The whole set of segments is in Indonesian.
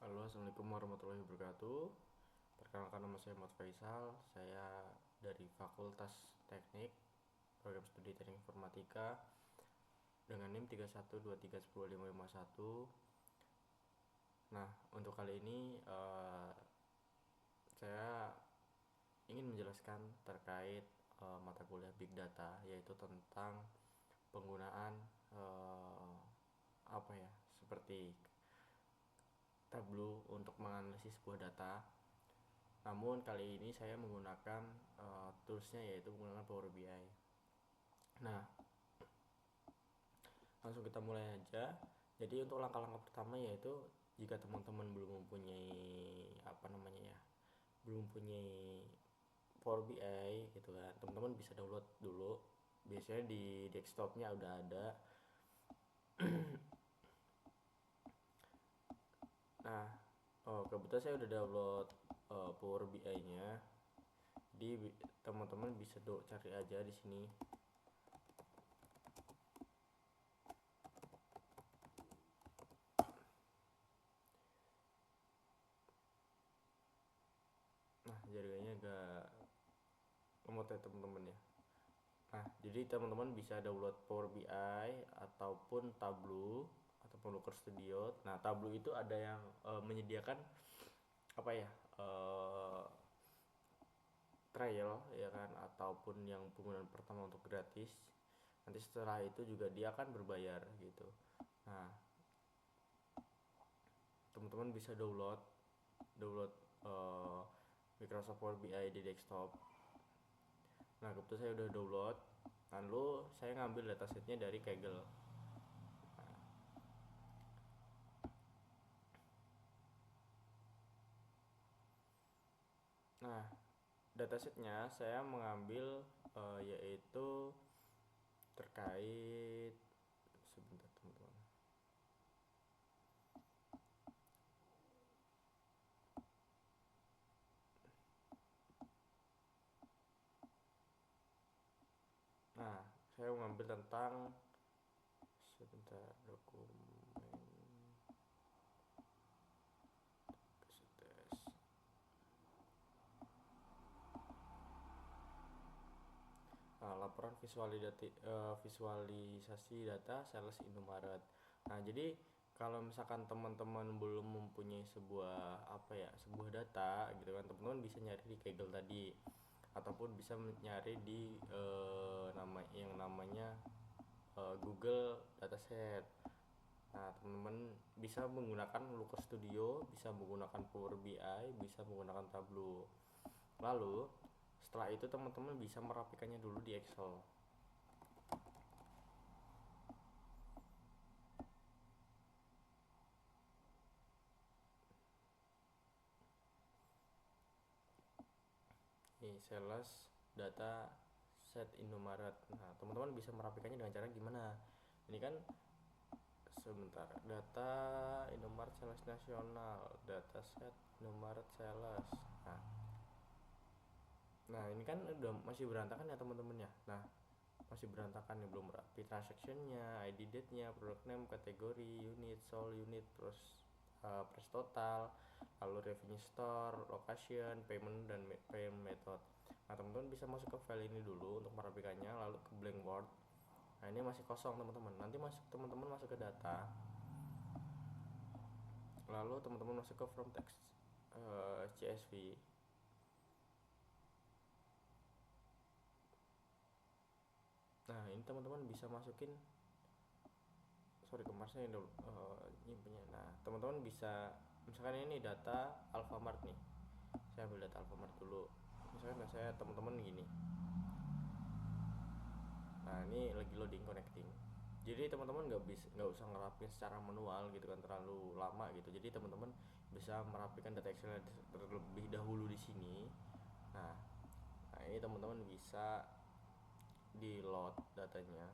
Halo, assalamualaikum warahmatullahi wabarakatuh. Perkenalkan, nama saya Muhammad Faisal. Saya dari Fakultas Teknik, Program Studi Teknik Informatika dengan NIM 3123105551. Nah, untuk kali ini saya ingin menjelaskan terkait mata kuliah Big Data, yaitu tentang penggunaan seperti Tableau untuk menganalisis sebuah data. Namun kali ini saya menggunakan toolsnya, yaitu menggunakan Power BI. Nah, langsung kita mulai aja. Jadi untuk langkah-langkah pertama yaitu jika teman-teman belum mempunyai belum mempunyai Power BI gitu kan, teman-teman bisa download dulu. Biasanya di desktopnya udah ada. Nah, kebetulan saya udah download Power BI-nya. Jadi teman-teman bisa cari aja di sini. Nah, jaringannya agak lemot ya teman-teman ya. Nah, jadi teman-teman bisa download Power BI ataupun Tableau ataupun Looker Studio. Nah, Tableau itu ada yang menyediakan uh, trial ya kan, ataupun yang penggunaan pertama untuk gratis. Nanti setelah itu juga dia akan berbayar gitu. Nah, teman-teman bisa download Microsoft Power BI di desktop. Nah, kebetulan saya udah download. Lalu saya ngambil datasetnya dari Kaggle. Nah, datasetnya saya mengambil yaitu terkait, sebentar teman-teman. Nah, saya mengambil tentang dokumen tes. Nah, laporan visualisasi data sales Indomaret. Nah, jadi kalau misalkan teman-teman belum mempunyai sebuah data gitu kan, teman-teman bisa nyari di Kaggle tadi, ataupun bisa nyari di yang namanya Google Dataset. Nah, teman-teman bisa menggunakan Looker Studio, bisa menggunakan Power BI, bisa menggunakan Tableau. Lalu setelah itu teman-teman bisa merapikannya dulu di Excel. Ini sales data set Indomaret. Nah, teman-teman bisa merapikannya dengan cara gimana? Ini kan sebentar, data Indomaret sales nasional, data set Indomaret sales. Nah, ini kan udah masih berantakan ya teman-teman ya. Nah, masih berantakan nih, belum rapi transactionnya, ID date-nya, product name, kategori, unit, sold unit, terus price total, lalu revenue store, location, payment, dan payment method. Nah, teman-teman bisa masuk ke file ini dulu untuk merapikannya, lalu ke blank board. Nah, ini masih kosong teman-teman. Nanti teman-teman masuk ke data, lalu teman-teman masuk ke from text CSV. Nah, ini teman-teman bisa masukin, kemarin saya nyimpennya. Nah, teman-teman bisa, misalkan ini data Alfamart nih, saya ambil data Alfamart dulu. Misalkan saya teman-teman gini. Nah, ini lagi loading connecting. Jadi teman-teman nggak usah ngerapin secara manual gitu kan, terlalu lama gitu. Jadi teman-teman bisa merapikan data Excel terlebih dahulu di sini. Nah, ini teman-teman bisa di load datanya.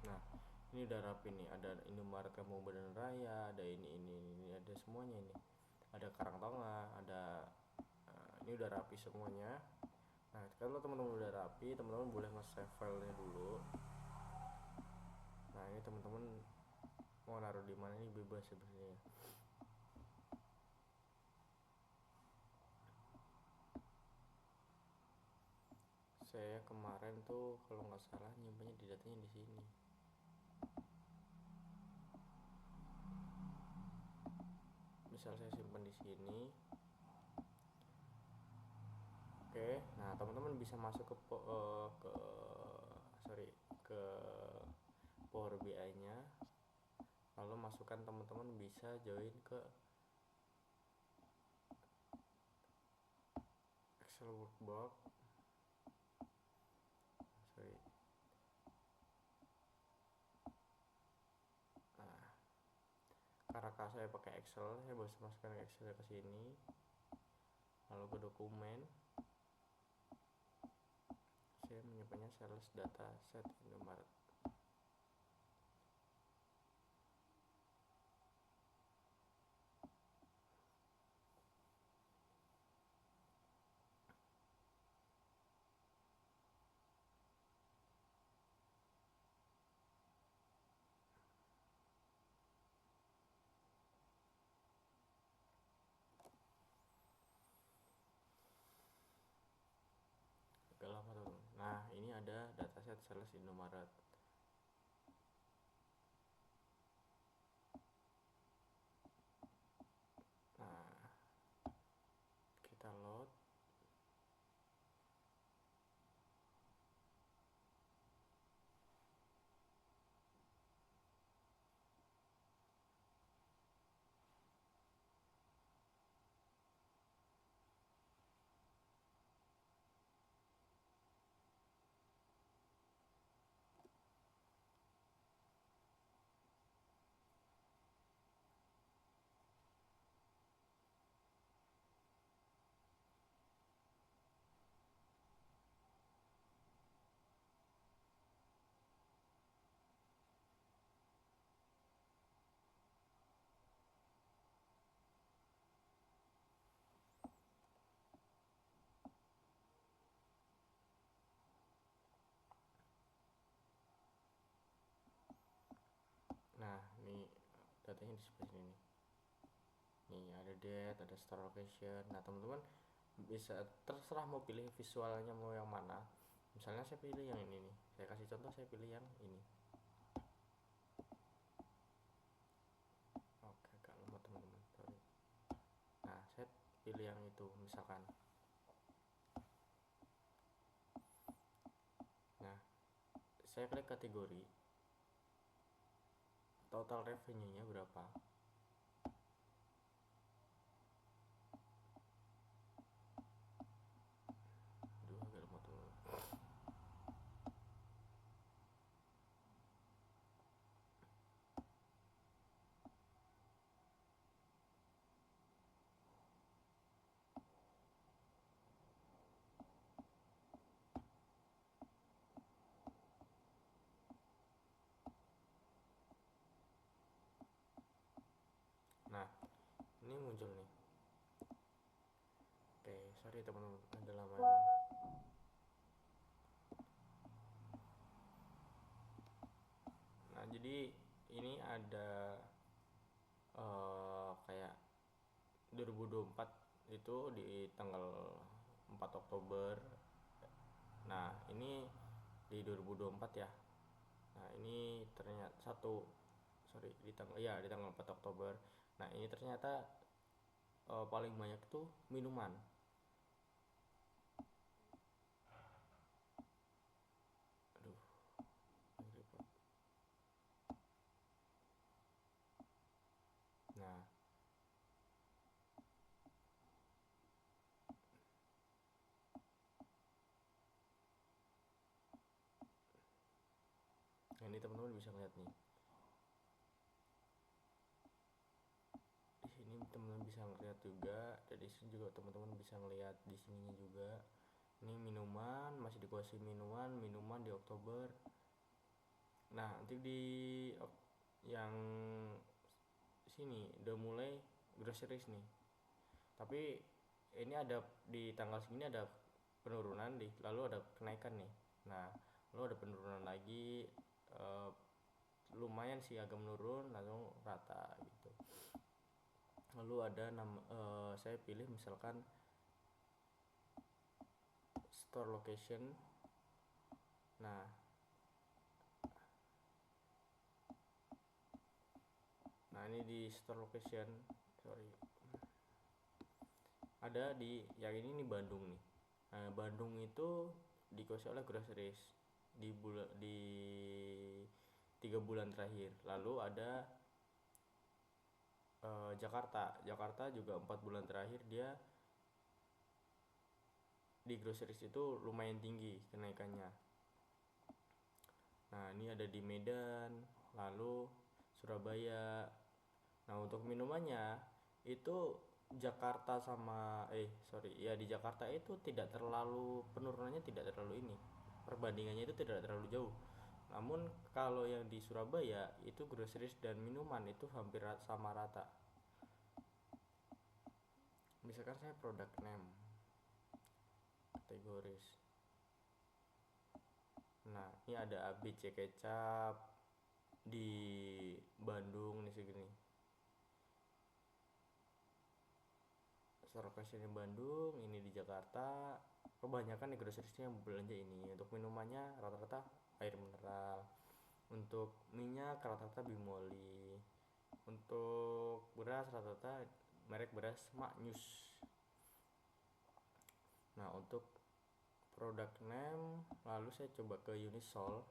Nah, ini udah rapi nih, ada Indomaret Kampung Badan Raya, ada ini ada semuanya ini. Ada Karangtonga, ada ini udah rapi semuanya. Nah kalau teman-teman udah rapi, teman-teman boleh nge-save filenya dulu. Nah ini teman-teman mau naruh di mana ini bebas sebenarnya. Saya kemarin tuh kalau nggak salah nyimpannya di datanya di sini. Misal saya simpan di sini. Oke, nah teman-teman bisa masuk ke ke Power BI-nya. Lalu masukkan teman-teman bisa join ke Excel workbook. Nah, karena saya pakai Excel, saya bisa masukkan Excel ke sini. Lalu ke dokumen. Saya menyimpannya sales data set Indomaret. Agak lama tuh. Nah ini ada dataset sales Indomaret. Nah kita load. Nah ini datanya di sebelah sini nih. Nih ada date, ada start location. Nah teman-teman bisa terserah mau pilih visualnya mau yang mana. Misalnya saya pilih yang ini nih. Saya kasih contoh, saya pilih yang ini. Oke, agak lemot teman-teman. Sorry. Nah, saya pilih yang itu misalkan. Nah, saya klik kategori. Total revenue-nya berapa? Aduh, agak lemot teman-teman. Nah, ini muncul nih. Oke, sorry teman-teman, ada lama. Nah, jadi ini ada kayak 2024 itu di tanggal 4 Oktober. Nah, ini di 2024 ya. Nah, ini ternyata di tanggal 4 Oktober. Nah, ini ternyata paling banyak tuh minuman. Aduh, repot. Nah, ini teman-teman bisa lihat nih. Di sini teman-teman bisa ngeliat juga, dan di sini juga teman-teman bisa ngeliat di sininya juga. Ini minuman, masih dikuasai minuman di Oktober. Nah, nanti di yang sini udah mulai groceries nih. Tapi ini ada di tanggal segini ada penurunan lalu ada kenaikan nih. Nah lalu ada penurunan lagi, eh, lumayan sih agak menurun lalu rata gitu. Lalu ada saya pilih misalkan store location. Nah ini di store location, sorry, ada di yang ini nih, Bandung nih. Nah, Bandung itu dikuasai oleh groceries di 3 bulan terakhir. Lalu ada Jakarta juga 4 bulan terakhir dia di groceries itu lumayan tinggi kenaikannya. Nah ini ada di Medan, lalu Surabaya. Nah untuk minumannya itu Jakarta sama di Jakarta itu tidak terlalu, penurunannya tidak terlalu ini, perbandingannya itu tidak terlalu jauh. Namun kalau yang di Surabaya itu groceries dan minuman itu hampir sama rata. Misalkan saya produk name kategoris. Nah ini ada ABC kecap di Bandung nih segini. Lokasinya Bandung, ini di Jakarta. Kebanyakan di groceries-nya yang belanja ini. Untuk minumannya rata-rata air mineral. Untuk minyak rata-rata Bimoli. Untuk beras rata-rata merek beras Maknyus. Nah untuk produk name lalu saya coba ke Unisol.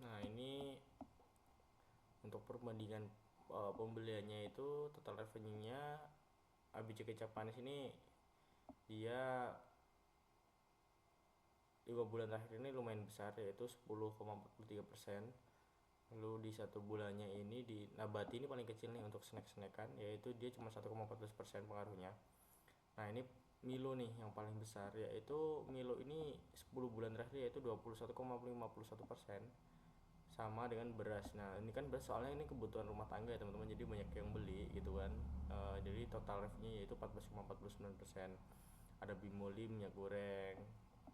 Nah ini untuk perbandingan pembeliannya itu total revenue-nya ABC kecap manis ini dia 5 bulan terakhir ini lumayan besar, yaitu 10,43%. Lalu di 1 bulannya ini di Nabati ini paling kecil nih untuk snack-snackan, yaitu dia cuma 1,14% pengaruhnya. Nah ini Milo nih yang paling besar, yaitu Milo ini 10 bulan terakhir yaitu 21,51%, sama dengan beras. Nah ini kan beras soalnya ini kebutuhan rumah tangga ya teman-teman, jadi banyak yang beli gitu kan. Jadi total revenue yaitu 14,49%. Ada Bimoli minyak goreng,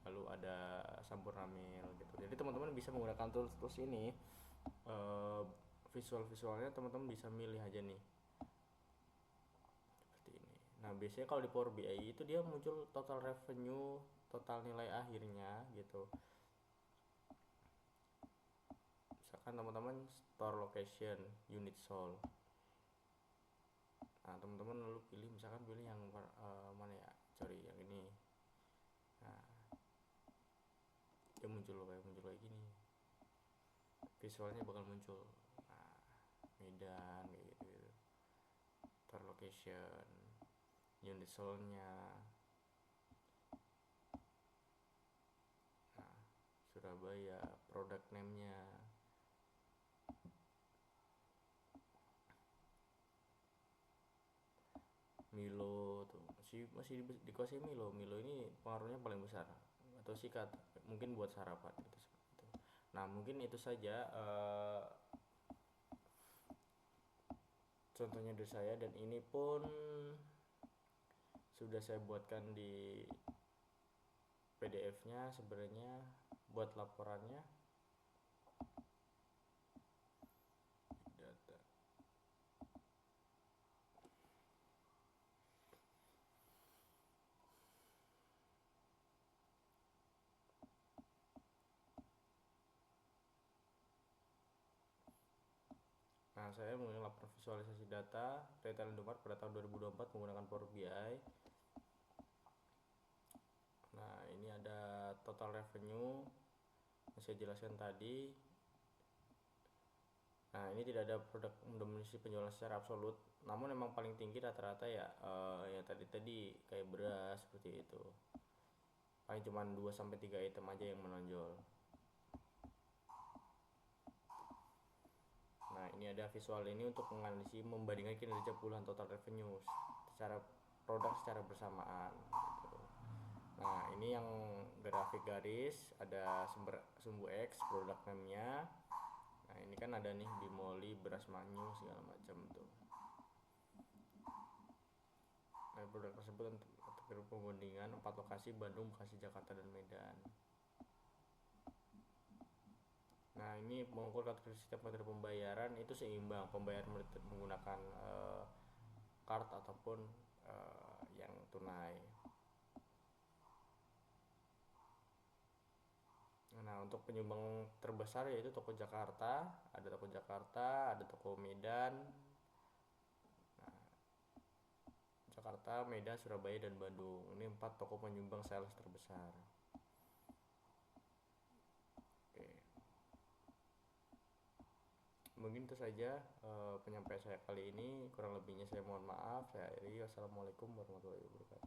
lalu ada Sampurnamil gitu. Jadi teman-teman bisa menggunakan tools ini. Visualnya teman-teman bisa milih aja nih seperti ini. Nah biasanya kalau di Power BI itu dia muncul total revenue, total nilai akhirnya gitu. Misalkan teman-teman store location unit sold. Nah teman-teman lalu pilih yang mana ya, sorry yang ini. Nah dia muncul kayak gini, visualnya bakal muncul. Nah, Medan kayak gitu, ntar location, unit sold-nya. Nah, Surabaya, product name-nya. Milo tuh masih dikuasai Milo. Milo ini pengaruhnya paling besar, atau sikat mungkin buat sarapan gitu, seperti itu. Nah, mungkin itu saja contohnya dari saya, dan ini pun sudah saya buatkan di PDF-nya sebenarnya buat laporannya. Data. Nah, saya menggunakan laporan visualisasi data retail Indomaret pada tahun 2024 menggunakan Power BI. Nah, ini ada total revenue yang saya jelaskan tadi. Nah, ini tidak ada produk mendominasi penjualan secara absolut, namun memang paling tinggi rata-rata ya ya tadi kayak beras seperti itu. Paling cuma 2 sampai 3 item aja yang menonjol. Nah, ini ada visual ini untuk menganalisis membandingkan kinerja puluhan total revenue secara produk secara bersamaan gitu. Nah, ini yang grafik garis ada sumbu X produk name-nya. Nah, ini kan ada nih Bimoli, beras manyu segala macam tuh. Nah, produk tersebut untuk perbandingan 4 lokasi, Bandung, Bekasi, Jakarta, dan Medan. Nah, ini mengukur kategori setiap metode pembayaran itu seimbang, pembayaran menggunakan card ataupun yang tunai. Nah, untuk penyumbang terbesar yaitu toko Jakarta, ada toko Medan. Nah, Jakarta, Medan, Surabaya, dan Bandung. Ini 4 toko penyumbang sales terbesar. Oke. Mungkin itu saja penyampaian saya kali ini. Kurang lebihnya saya mohon maaf. Saya akhiri. Wassalamualaikum warahmatullahi wabarakatuh.